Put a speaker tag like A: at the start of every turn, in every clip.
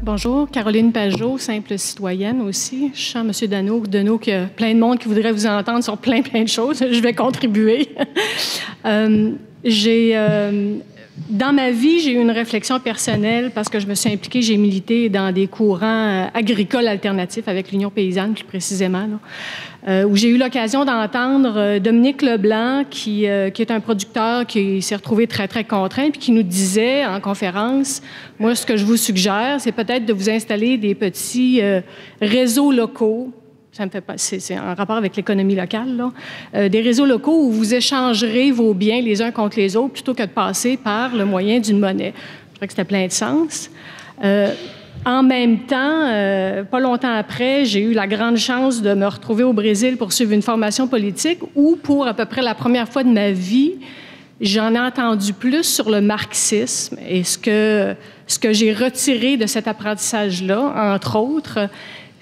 A: Bonjour, Caroline Pajot, simple citoyenne aussi. Je sens M. Deneau qu'il y a plein de monde qui voudrait vous entendre sur plein de choses. Je vais contribuer. Dans ma vie, j'ai eu une réflexion personnelle parce que je me suis impliquée, j'ai milité dans des courants agricoles alternatifs avec l'Union paysanne, plus précisément, là, où j'ai eu l'occasion d'entendre Dominique Leblanc, qui est un producteur qui s'est retrouvé très, très contraint, puis qui nous disait en conférence, moi, ce que je vous suggère, c'est peut-être de vous installer des petits réseaux locaux. Ça me fait pas, c'est en rapport avec l'économie locale, là. Des réseaux locaux où vous échangerez vos biens les uns contre les autres plutôt que de passer par le moyen d'une monnaie. Je trouvais que c'était plein de sens. En même temps, pas longtemps après, j'ai eu la grande chance de me retrouver au Brésil pour suivre une formation politique où, pour à peu près la première fois de ma vie, j'en ai entendu plus sur le marxisme et ce que j'ai retiré de cet apprentissage-là, entre autres,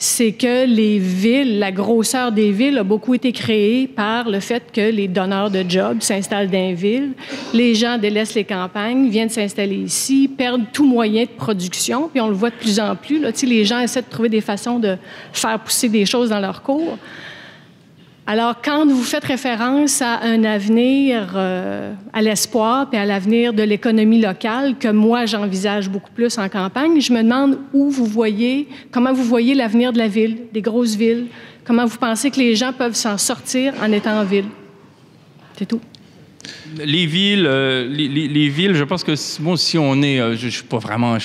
A: c'est que les villes, la grosseur des villes a beaucoup été créée par le fait que les donneurs de jobs s'installent dans les villes, les gens délaissent les campagnes, viennent s'installer ici, perdent tout moyen de production, puis on le voit de plus en plus. Là, les gens essaient de trouver des façons de faire pousser des choses dans leur cours. Alors, quand vous faites référence à un avenir, à l'espoir et à l'avenir de l'économie locale, que moi, j'envisage beaucoup plus en campagne, je me demande comment vous voyez l'avenir de la ville, des grosses villes, comment vous pensez que les gens peuvent s'en sortir en étant en ville. C'est tout.
B: Les villes, je pense que bon, si on est, je suis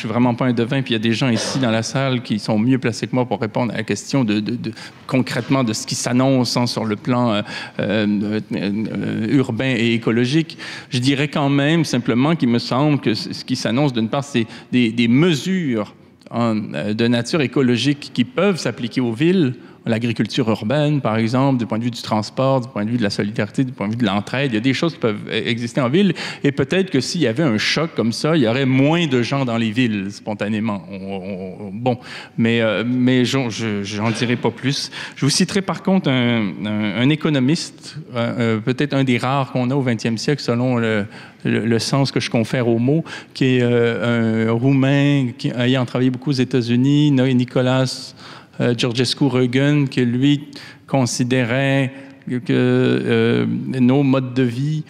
B: vraiment pas un devin, puis il y a des gens ici dans la salle qui sont mieux placés que moi pour répondre à la question concrètement de ce qui s'annonce sur le plan urbain et écologique. Je dirais quand même simplement qu'il me semble que ce qui s'annonce d'une part, c'est des mesures de nature écologique qui peuvent s'appliquer aux villes. L'agriculture urbaine, par exemple, du point de vue du transport, du point de vue de la solidarité, du point de vue de l'entraide. Il y a des choses qui peuvent exister en ville. Et peut-être que s'il y avait un choc comme ça, il y aurait moins de gens dans les villes, spontanément. Bon, mais j'en dirai pas plus. Je vous citerai par contre un économiste, peut-être un des rares qu'on a au 20e siècle, selon le sens que je confère au mot, qui est un Roumain ayant travaillé beaucoup aux États-Unis, Nicolas Georgescu-Roegen, qui lui considérait que nos modes de vie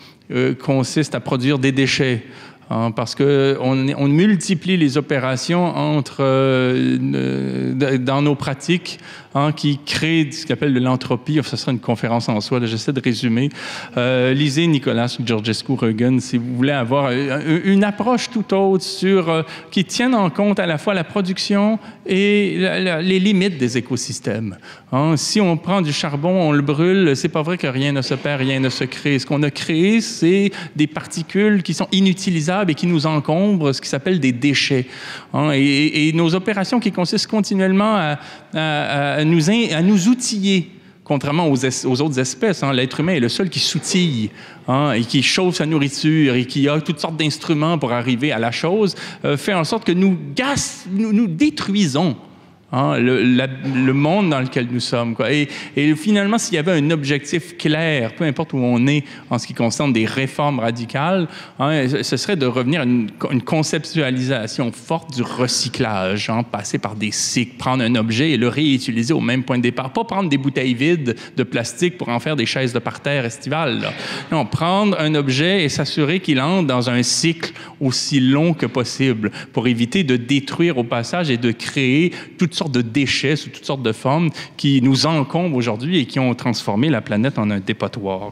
B: consistent à produire des déchets. Parce qu'on multiplie les opérations dans nos pratiques qui créent ce qu'on appelle de l'entropie. Ce sera une conférence en soi, là, j'essaie de résumer. Lisez Nicolas Georgescu-Roegen si vous voulez avoir une approche tout autre qui tienne en compte à la fois la production et les limites des écosystèmes. Si on prend du charbon, on le brûle, c'est pas vrai que rien ne se perd, rien ne se crée. Ce qu'on a créé, c'est des particules qui sont inutilisables et qui nous encombrent, ce qui s'appelle des déchets. Et nos opérations qui consistent continuellement à nous outiller, contrairement aux autres espèces. L'être humain est le seul qui s'outille et qui chauffe sa nourriture et qui a toutes sortes d'instruments pour arriver à la chose, fait en sorte que nous détruisons le monde dans lequel nous sommes, quoi. Et finalement, s'il y avait un objectif clair, peu importe où on est en ce qui concerne des réformes radicales, ce serait de revenir à une conceptualisation forte du recyclage, passer par des cycles, prendre un objet et le réutiliser au même point de départ. Pas prendre des bouteilles vides de plastique pour en faire des chaises de parterre estivales, là. Non, prendre un objet et s'assurer qu'il entre dans un cycle aussi long que possible pour éviter de détruire au passage et de créer toutes sortes de déchets sous toutes sortes de formes qui nous encombrent aujourd'hui et qui ont transformé la planète en un dépotoir.